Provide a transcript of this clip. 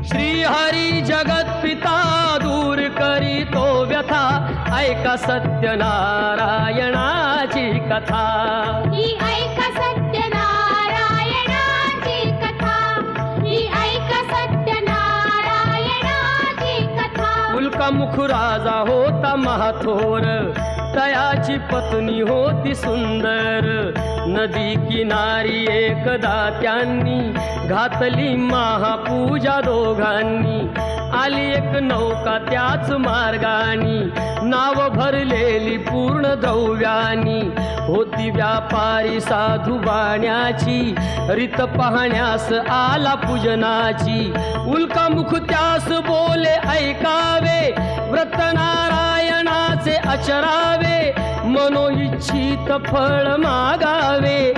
श्रीहरी जगत पिता दूर करीतो व्यथा, ऐका सत्यनारायणाची कथा. ही ऐका सत्यनारायणाची कथा, ही ऐका सत्यनारायणाची कथा. उल्कामुख राजा होता महाथोर, तयाची पत्नी होती सुंदर. नदी किनारी एकदा त्यांनी घातली महापूजा दोघांनी. आली एक नौका त्याच मार्गानी, नाव भरलेली पूर्ण द्रव्यानी. होती व्यापारी साधू बाण्याची, रीत पाहण्यास आला पूजनाची. उल्कामुख त्यास बोले ऐकावे, व्रत नारायणाचे आचरावे. मनोइच्छित फळ मागावे.